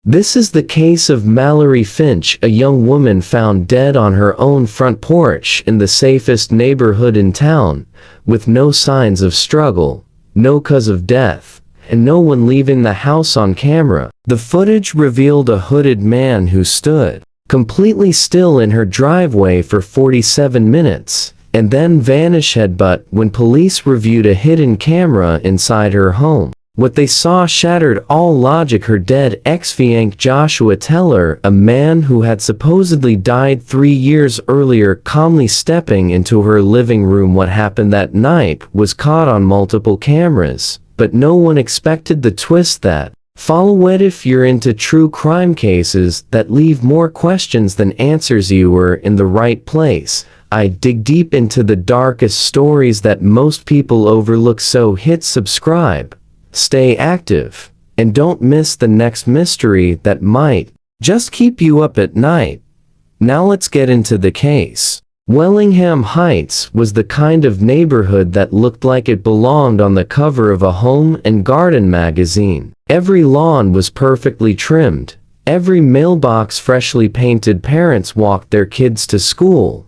This is the case of Mallory Finch, a young woman found dead on her own front porch in the safest neighborhood in town, with no signs of struggle, no cause of death, and no one leaving the house on camera. The footage revealed a hooded man who stood completely still in her driveway for 47 minutes, and then vanished. But when police reviewed a hidden camera inside her home, what they saw shattered all logic. Her dead ex-fiancé Joshua Teller, a man who had supposedly died 3 years earlier, calmly stepping into her living room. What happened that night was caught on multiple cameras, but no one expected the twist that followed. If you're into true crime cases that leave more questions than answers, you were in the right place. I dig deep into the darkest stories that most people overlook, so hit subscribe, stay active, and don't miss the next mystery that might just keep you up at night. Now let's get into the case. Wellingham Heights was the kind of neighborhood that looked like it belonged on the cover of a home and garden magazine. Every lawn was perfectly trimmed, every mailbox freshly painted. Parents walked their kids to school,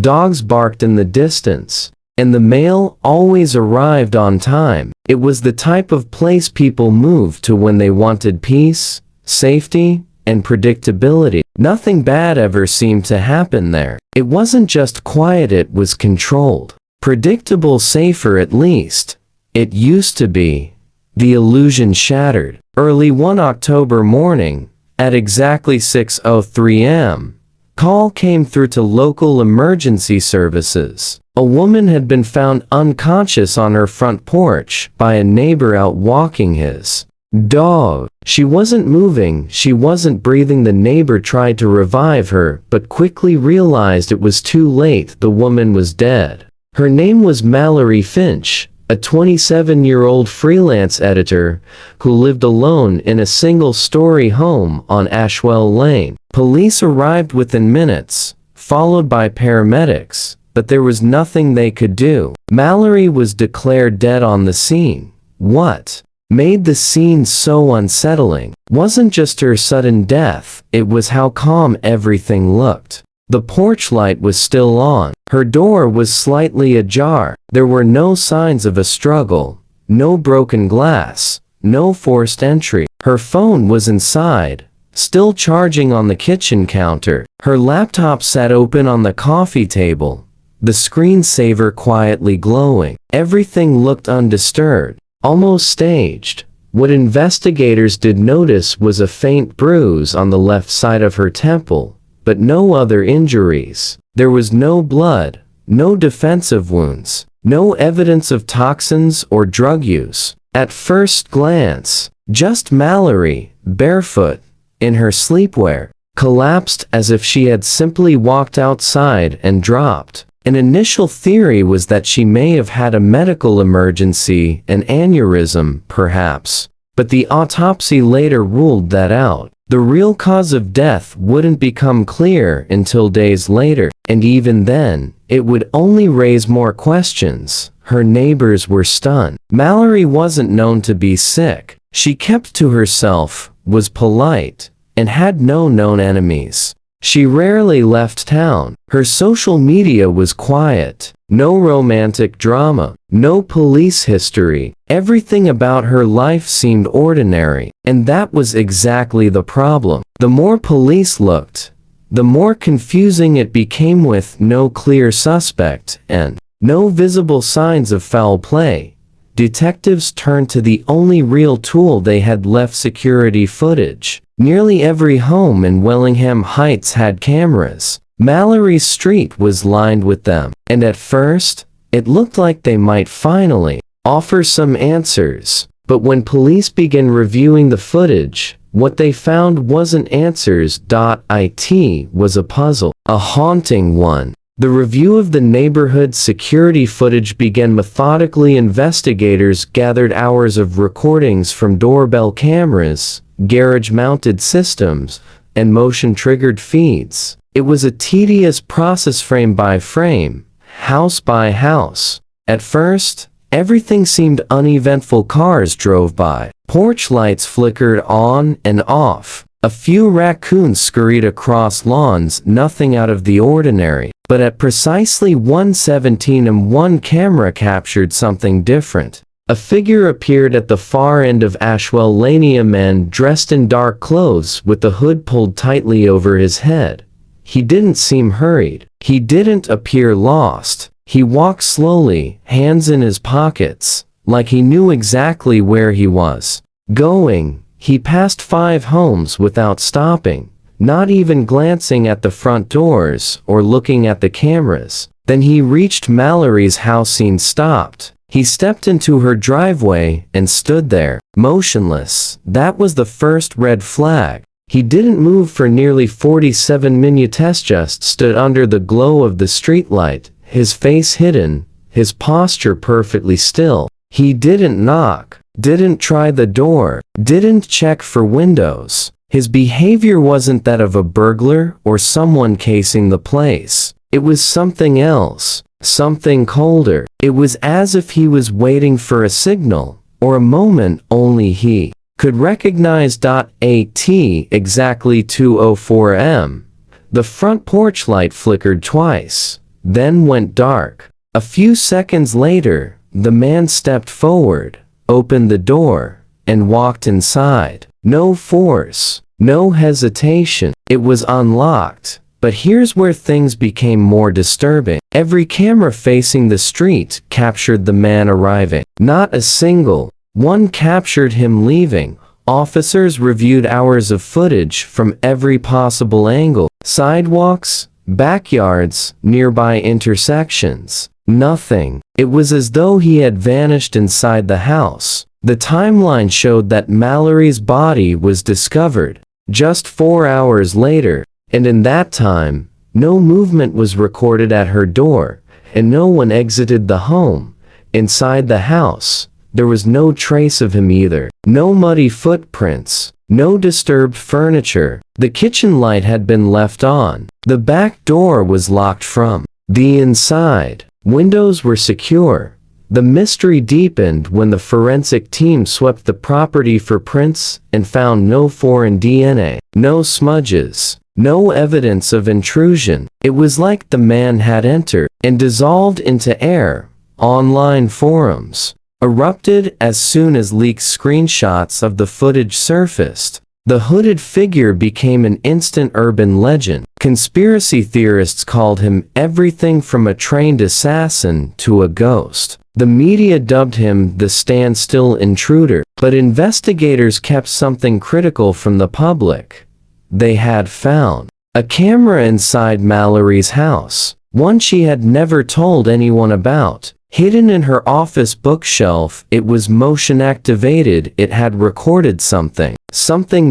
dogs barked in the distance, and the mail always arrived on time. It was the type of place people moved to when they wanted peace, safety, and predictability. Nothing bad ever seemed to happen there. It wasn't just quiet, it was controlled. Predictable, safer at least. It used to be. The illusion shattered. Early one October morning, at exactly 6:03 a.m., call came through to local emergency services. A woman had been found unconscious on her front porch by a neighbor out walking his dog. She wasn't moving, she wasn't breathing. The neighbor tried to revive her, but quickly realized it was too late. The woman was dead. Her name was Mallory Finch, a 27-year-old freelance editor who lived alone in a single-story home on Ashwell Lane. Police arrived within minutes, followed by paramedics, but there was nothing they could do. Mallory was declared dead on the scene. What made the scene so unsettling wasn't just her sudden death, it was how calm everything looked. The porch light was still on. Her door was slightly ajar. There were no signs of a struggle, no broken glass, no forced entry. Her phone was inside, still charging on the kitchen counter. Her laptop sat open on the coffee table, the screensaver quietly glowing. Everything looked undisturbed, almost staged. What investigators did notice was a faint bruise on the left side of her temple, but no other injuries. There was no blood, no defensive wounds, no evidence of toxins or drug use. At first glance, just Mallory, barefoot, in her sleepwear, collapsed as if she had simply walked outside and dropped. An initial theory was that she may have had a medical emergency, an aneurysm, perhaps, but the autopsy later ruled that out. The real cause of death wouldn't become clear until days later, and even then, it would only raise more questions. Her neighbors were stunned. Mallory wasn't known to be sick. She kept to herself, was polite, and had no known enemies. She rarely left town. Her social media was quiet. No romantic drama, no police history. Everything about her life seemed ordinary, and that was exactly the problem. The more police looked, the more confusing it became. With no clear suspect and no visible signs of foul play, detectives turned to the only real tool they had left: security footage. Nearly every home in Wellingham Heights had cameras. Mallory's street was lined with them, and at first, it looked like they might finally offer some answers. But when police began reviewing the footage, what they found wasn't answers. It was a puzzle, a haunting one. The review of the neighborhood security footage began methodically. Investigators gathered hours of recordings from doorbell cameras, garage-mounted systems, and motion-triggered feeds. It was a tedious process, frame by frame, house by house. At first, everything seemed uneventful. Cars drove by, porch lights flickered on and off, A few raccoons scurried across lawns, nothing out of the ordinary. But at precisely 1:17 am, one camera captured something different. A figure appeared at the far end of Ashwell Lane, a man dressed in dark clothes with the hood pulled tightly over his head. He didn't seem hurried. He didn't appear lost. He walked slowly, hands in his pockets, like he knew exactly where he was going. He passed 5 homes without stopping, not even glancing at the front doors or looking at the cameras. Then he reached Mallory's house and stopped. He stepped into her driveway and stood there, motionless. That was the first red flag. He didn't move for nearly 47 minutes, just stood under the glow of the streetlight, his face hidden, his posture perfectly still. He didn't knock, didn't try the door, didn't check for windows. His behavior wasn't that of a burglar or someone casing the place. It was something else, something colder. It was as if he was waiting for a signal, or a moment only he could recognize. At exactly 2:04 am, the front porch light flickered twice, then went dark. A few seconds later, the man stepped forward, opened the door, and walked inside. No force, no hesitation. It was unlocked. But here's where things became more disturbing. Every camera facing the street captured the man arriving. Not a single one captured him leaving. Officers reviewed hours of footage from every possible angle. Sidewalks, backyards, nearby intersections. Nothing. It was as though he had vanished inside the house. The timeline showed that Mallory's body was discovered just 4 hours later. And in that time, no movement was recorded at her door, and no one exited the home. Inside the house, there was no trace of him either. No muddy footprints, no disturbed furniture. The kitchen light had been left on. The back door was locked from the inside. Windows were secure. The mystery deepened when the forensic team swept the property for prints and found no foreign DNA, no smudges, no evidence of intrusion. It was like the man had entered and dissolved into air. Online forums erupted as soon as leaked screenshots of the footage surfaced. The hooded figure became an instant urban legend. Conspiracy theorists called him everything from a trained assassin to a ghost. The media dubbed him the standstill intruder. But investigators kept something critical from the public. They had found a camera inside Mallory's house, one she had never told anyone about. Hidden in her office bookshelf, it was motion activated. It had recorded something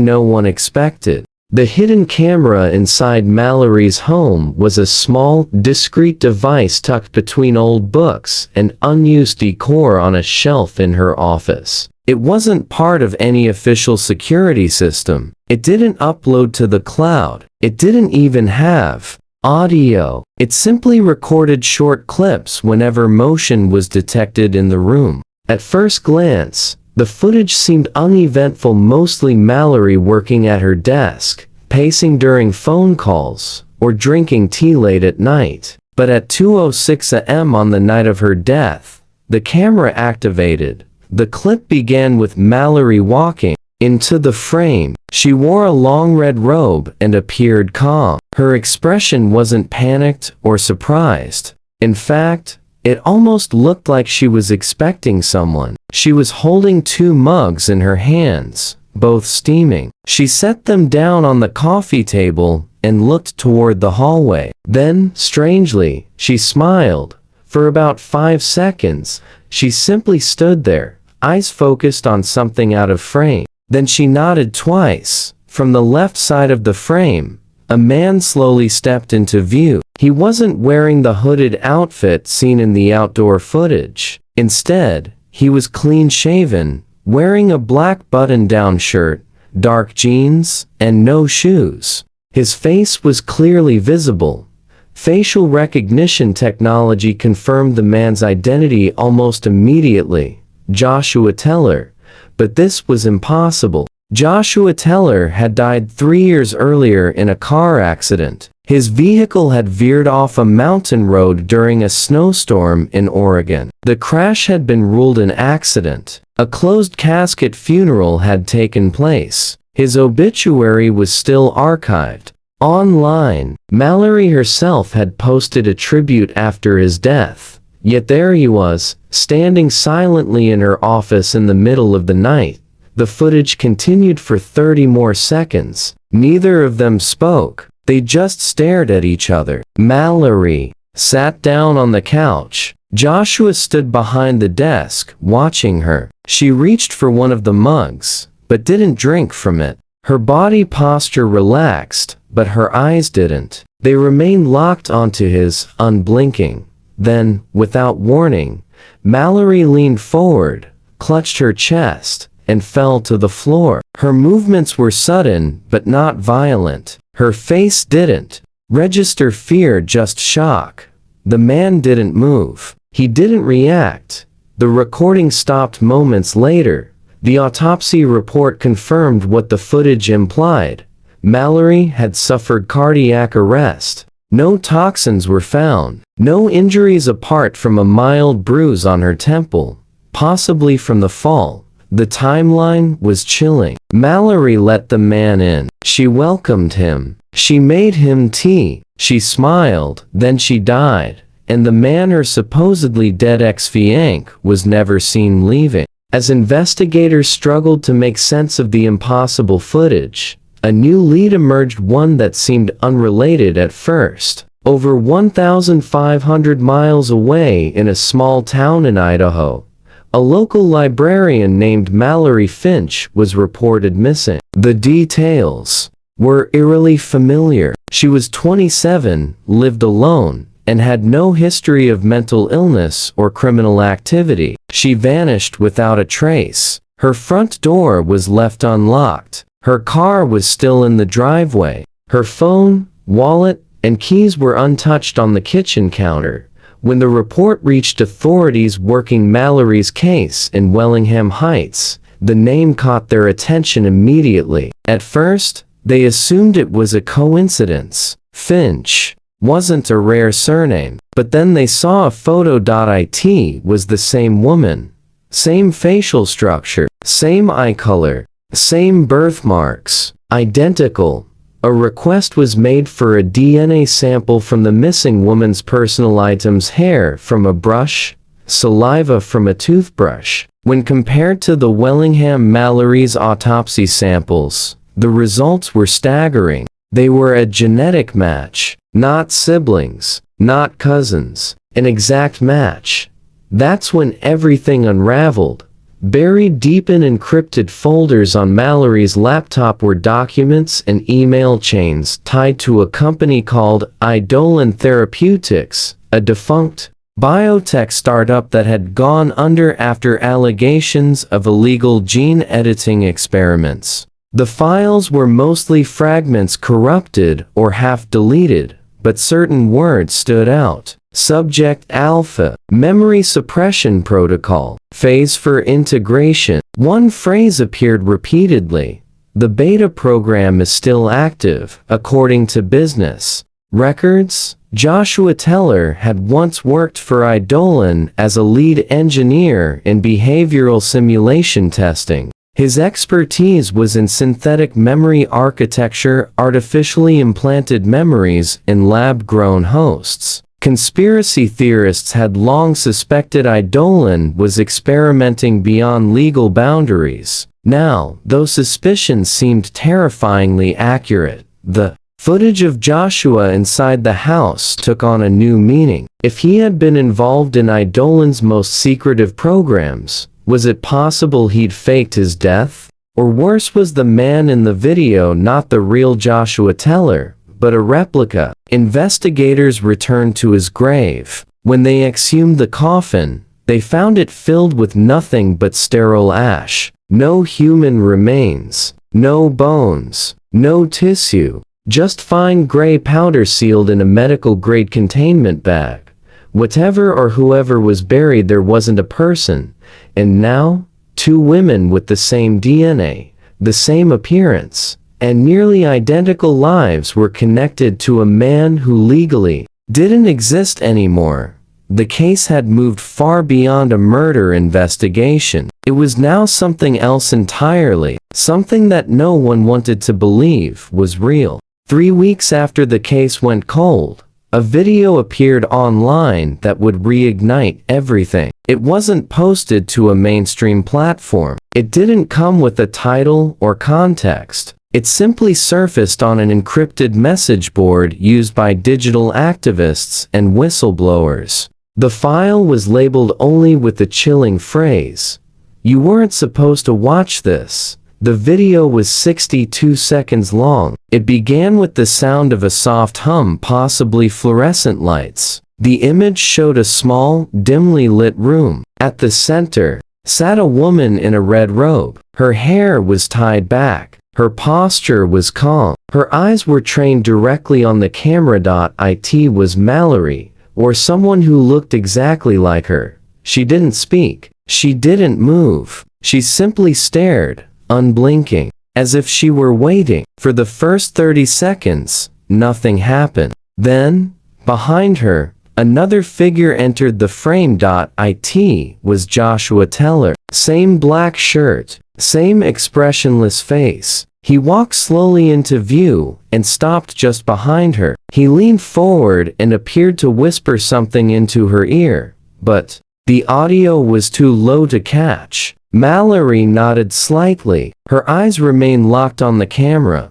no one expected. The hidden camera inside Mallory's home was a small, discreet device tucked between old books and unused decor on a shelf in her office. It wasn't part of any official security system. It didn't upload to the cloud. It didn't even have audio. It simply recorded short clips whenever motion was detected in the room. At first glance, the footage seemed uneventful, mostly Mallory working at her desk, pacing during phone calls, or drinking tea late at night. But at 2:06 am on the night of her death, the camera activated. The clip began with Mallory walking into the frame. She wore a long red robe and appeared calm. Her expression wasn't panicked or surprised. In fact, it almost looked like she was expecting someone. She was holding 2 mugs in her hands, both steaming. She set them down on the coffee table and looked toward the hallway. Then, strangely, she smiled. For about 5 seconds, she simply stood there, eyes focused on something out of frame. Then she nodded twice. From the left side of the frame, a man slowly stepped into view. He wasn't wearing the hooded outfit seen in the outdoor footage. Instead, he was clean-shaven, wearing a black button-down shirt, dark jeans, and no shoes. His face was clearly visible. Facial recognition technology confirmed the man's identity almost immediately: Joshua Teller. But this was impossible. Joshua Teller had died 3 years earlier in a car accident. His vehicle had veered off a mountain road during a snowstorm in Oregon. The crash had been ruled an accident. A closed casket funeral had taken place. His obituary was still archived. Online, Mallory herself had posted a tribute after his death. Yet there he was, standing silently in her office in the middle of the night. The footage continued for 30 more seconds. Neither of them spoke. They just stared at each other. Mallory sat down on the couch. Joshua stood behind the desk, watching her. She reached for one of the mugs, but didn't drink from it. Her body posture relaxed, but her eyes didn't. They remained locked onto his, unblinking. Then, without warning, Mallory leaned forward, clutched her chest, and fell to the floor. Her movements were sudden, but not violent. Her face didn't register fear, just shock. The man didn't move. He didn't react. The recording stopped moments later. The autopsy report confirmed what the footage implied. Mallory had suffered cardiac arrest. No toxins were found. No injuries apart from a mild bruise on her temple, possibly from the fall. The timeline was chilling. Mallory let the man in. She welcomed him. She made him tea. She smiled. Then she died. And the man, her supposedly dead ex-fiancé, was never seen leaving. As investigators struggled to make sense of the impossible footage, a new lead emerged, one that seemed unrelated at first. Over 1,500 miles away in a small town in Idaho, a local librarian named Mallory Finch was reported missing. The details were eerily familiar. She was 27, lived alone, and had no history of mental illness or criminal activity. She vanished without a trace. Her front door was left unlocked. Her car was still in the driveway. Her phone, wallet, and keys were untouched on the kitchen counter. When the report reached authorities working Mallory's case in Wellingham Heights, the name caught their attention immediately. At first, they assumed it was a coincidence. Finch wasn't a rare surname, but then they saw a photo. It was the same woman. Same facial structure, same eye color, same birthmarks, identical. A request was made for a DNA sample from the missing woman's personal items: hair from a brush, saliva from a toothbrush. When compared to the Wellingham Mallory's autopsy samples, the results were staggering. They were a genetic match, not siblings, not cousins, an exact match. That's when everything unraveled. Buried deep in encrypted folders on Mallory's laptop were documents and email chains tied to a company called Idolin Therapeutics, a defunct biotech startup that had gone under after allegations of illegal gene editing experiments. The files were mostly fragments, corrupted or half deleted, but certain words stood out. Subject Alpha, memory suppression protocol, phase for integration. One phrase appeared repeatedly. The beta program is still active, according to business records. Joshua Teller had once worked for Idolin as a lead engineer in behavioral simulation testing. His expertise was in synthetic memory architecture, artificially implanted memories in lab-grown hosts. Conspiracy theorists had long suspected Idolin was experimenting beyond legal boundaries. Now, those suspicions seemed terrifyingly accurate. The footage of Joshua inside the house took on a new meaning. If he had been involved in Idolin's most secretive programs, was it possible he'd faked his death? Or worse, was the man in the video not the real Joshua Teller, but a replica? Investigators returned to his grave. When they exhumed the coffin, they found it filled with nothing but sterile ash. No human remains, no bones, no tissue, just fine gray powder sealed in a medical-grade containment bag. Whatever or whoever was buried there wasn't a person. And now, two women with the same DNA, the same appearance, and nearly identical lives were connected to a man who legally didn't exist anymore. The case had moved far beyond a murder investigation. It was now something else entirely, something that no one wanted to believe was real. 3 weeks after the case went cold, a video appeared online that would reignite everything. It wasn't posted to a mainstream platform. It didn't come with a title or context. It simply surfaced on an encrypted message board used by digital activists and whistleblowers. The file was labeled only with the chilling phrase, "You weren't supposed to watch this." The video was 62 seconds long. It began with the sound of a soft hum, possibly fluorescent lights. The image showed a small, dimly lit room. At the center sat a woman in a red robe. Her hair was tied back. Her posture was calm. Her eyes were trained directly on the camera. It was Mallory, or someone who looked exactly like her. She didn't speak. She didn't move. She simply stared, unblinking, as if she were waiting. For the first 30 seconds, nothing happened. Then, behind her, another figure entered the frame. It was Joshua Teller. Same black shirt, same expressionless face. He walked slowly into view and stopped just behind her. He leaned forward and appeared to whisper something into her ear, but the audio was too low to catch. Mallory nodded slightly. Her eyes remained locked on the camera.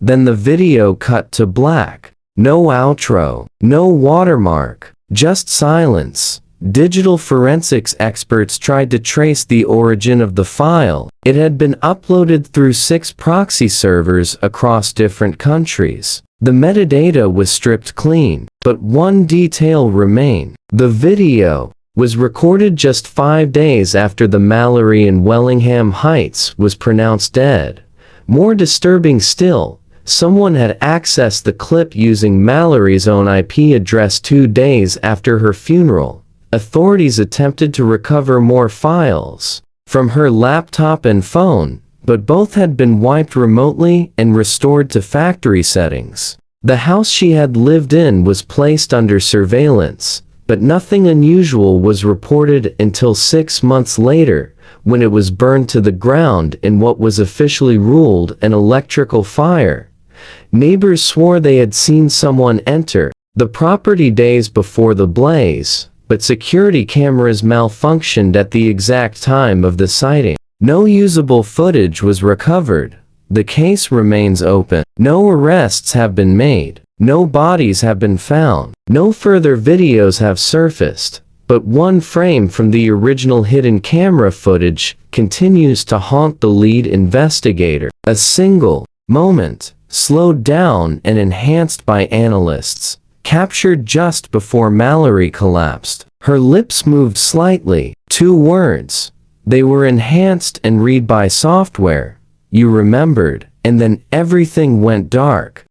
Then the video cut to black. No outro, no watermark, just silence. Digital forensics experts tried to trace the origin of the file. It had been uploaded through 6 proxy servers across different countries. The metadata was stripped clean, but one detail remained. The video was recorded just 5 days after the Mallory in Wellingham Heights was pronounced dead. More disturbing still, someone had accessed the clip using Mallory's own IP address 2 days after her funeral. Authorities attempted to recover more files from her laptop and phone, but both had been wiped remotely and restored to factory settings. The house she had lived in was placed under surveillance, but nothing unusual was reported until 6 months later, when it was burned to the ground in what was officially ruled an electrical fire. Neighbors swore they had seen someone enter the property days before the blaze, but security cameras malfunctioned at the exact time of the sighting. No usable footage was recovered. The case remains open. No arrests have been made. No bodies have been found. No further videos have surfaced. But one frame from the original hidden camera footage continues to haunt the lead investigator. A single moment, slowed down and enhanced by analysts, captured just before Mallory collapsed. Her lips moved slightly. 2 words. They were enhanced and read by software. "You remembered," and then everything went dark.